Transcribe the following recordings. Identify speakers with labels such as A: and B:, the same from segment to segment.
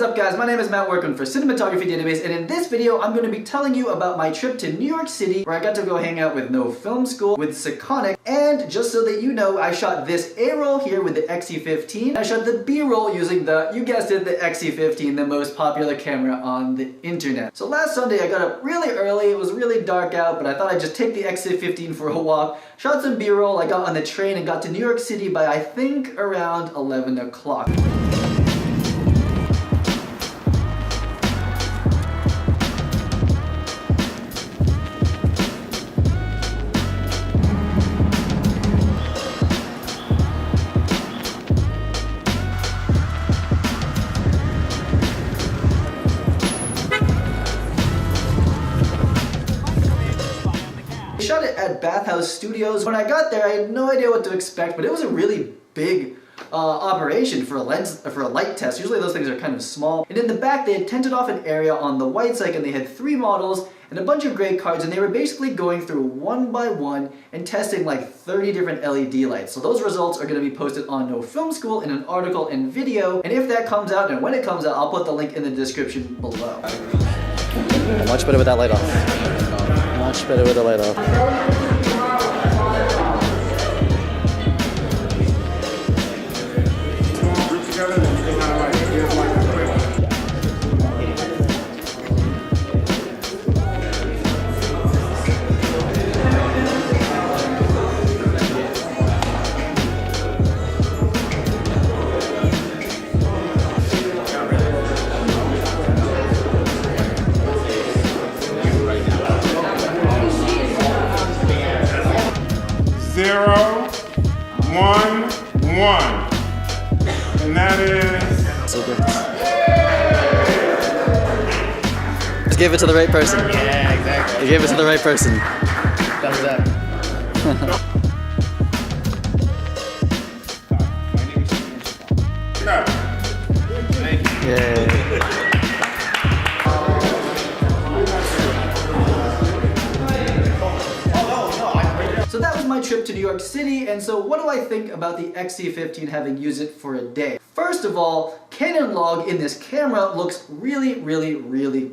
A: up guys, my name is Matt working for Cinematography Database, and in this video I'm going to be telling you about my trip to New York City where I got to go hang out with No Film School, with Seconic, and just so that you know, I shot this A-roll here with the XC15. I shot the B-roll using the, you guessed it, the XC15, the most popular camera on the internet. So last Sunday I got up really early, it was really dark out, but I thought I'd just take the XC15 for a walk, shot some B-roll, I got on the train and got to New York City by I think around 11 o'clock. I shot it at Bathhouse Studios. When I got there, I had no idea what to expect, but it was a really big operation for a light test. Usually those things are kind of small. And in the back, they had tented off an area on the white side, and they had 3 models and a bunch of gray cards, and they were basically going through one by one and testing like 30 different LED lights. So those results are going to be posted on No Film School in an article and video. And if that comes out, and when it comes out, I'll put the link in the description below.
B: Much better with that light off. Much better with the light off.
C: Zero, 1, 1, and that is
B: Super. Just give it to the right person.
D: Yeah, exactly.
B: You gave it to the right person.
D: Thumbs up.
C: go.
B: Yay.
A: So that was my trip to New York City, and so what do I think about the XC15 having used it for a day? First of all, Canon log in this camera looks really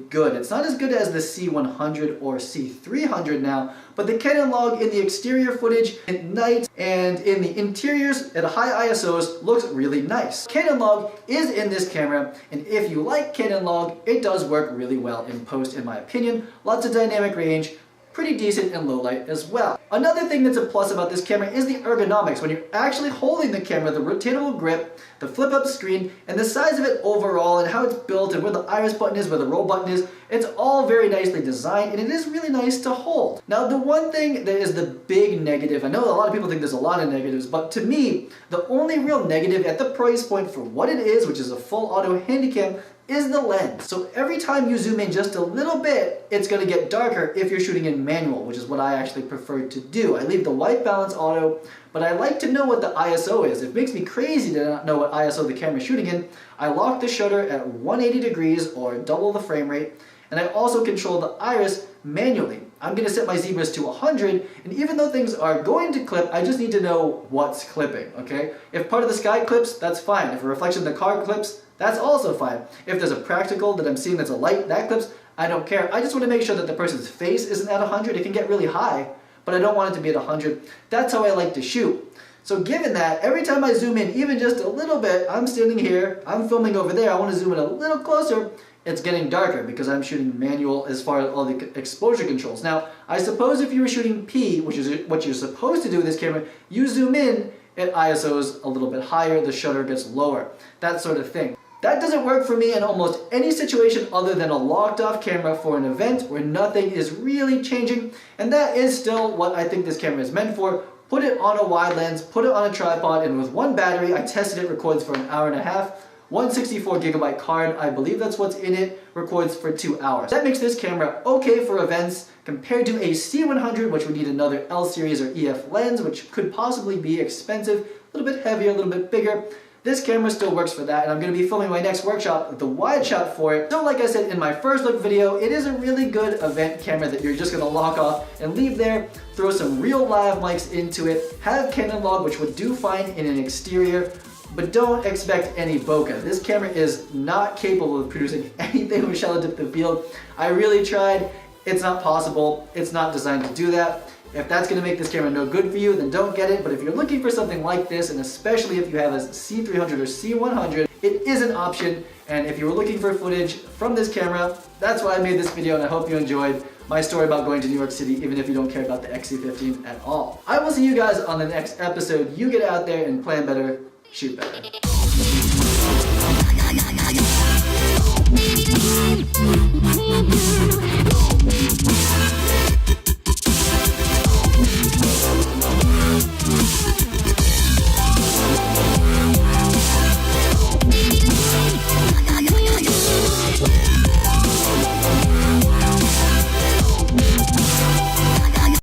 A: good. It's not as good as the C100 or C300 now, but the Canon log in the exterior footage at night and in the interiors at high ISOs looks really nice. Canon log is in this camera, and if you like Canon log, it does work really well in post in my opinion. Lots of dynamic range, pretty decent in low light as well. Another thing that's a plus about this camera is the ergonomics. When you're actually holding the camera, the rotatable grip, the flip up screen, and the size of it overall, and how it's built, and where the iris button is, where the roll button is, it's all very nicely designed, and it is really nice to hold. Now the one thing that is the big negative, I know a lot of people think there's a lot of negatives, but to me, the only real negative at the price point for what it is, which is a full auto handycam, is the lens. So every time you zoom in just a little bit, it's going to get darker if you're shooting in manual, which is what I actually prefer to do. I leave the white balance auto, but I like to know what the ISO is. It makes me crazy to not know what ISO the camera is shooting in. I lock the shutter at 180 degrees or double the frame rate, and I also control the iris manually. I'm going to set my zebras to 100, and even though things are going to clip, I just need to know what's clipping, okay? If part of the sky clips, that's fine. If a reflection of the car clips, that's also fine. If there's a practical that I'm seeing that's a light, that clips, I don't care. I just want to make sure that the person's face isn't at 100. It can get really high, but I don't want it to be at 100. That's how I like to shoot. So given that, every time I zoom in, even just a little bit, I'm standing here, I'm filming over there, I want to zoom in a little closer, it's getting darker because I'm shooting manual as far as all the exposure controls. Now, I suppose if you were shooting P, which is what you're supposed to do with this camera, you zoom in at ISOs a little bit higher, the shutter gets lower, that sort of thing. That doesn't work for me in almost any situation other than a locked off camera for an event where nothing is really changing, and that is still what I think this camera is meant for. Put it on a wide lens, put it on a tripod, and with one battery, I tested it, records for an hour and a half. 164GB card, I believe that's what's in it, records for 2 hours. That makes this camera okay for events compared to a C100, which would need another L series or EF lens, which could possibly be expensive, a little bit heavier, a little bit bigger. This camera still works for that, and I'm going to be filming my next workshop with the wide shot for it. So like I said in my first look video, it is a really good event camera that you're just going to lock off and leave there, throw some real live mics into it, have Canon log, which would do fine in an exterior, but don't expect any bokeh. This camera is not capable of producing anything with shallow depth of field. I really tried. It's not possible. It's not designed to do that. If that's going to make this camera no good for you, then don't get it. But if you're looking for something like this, and especially if you have a C300 or C100, it is an option. And if you were looking for footage from this camera, that's why I made this video, and I hope you enjoyed my story about going to New York City, even if you don't care about the XC15 at all. I will see you guys on the next episode. You get out there and plan better, shoot better.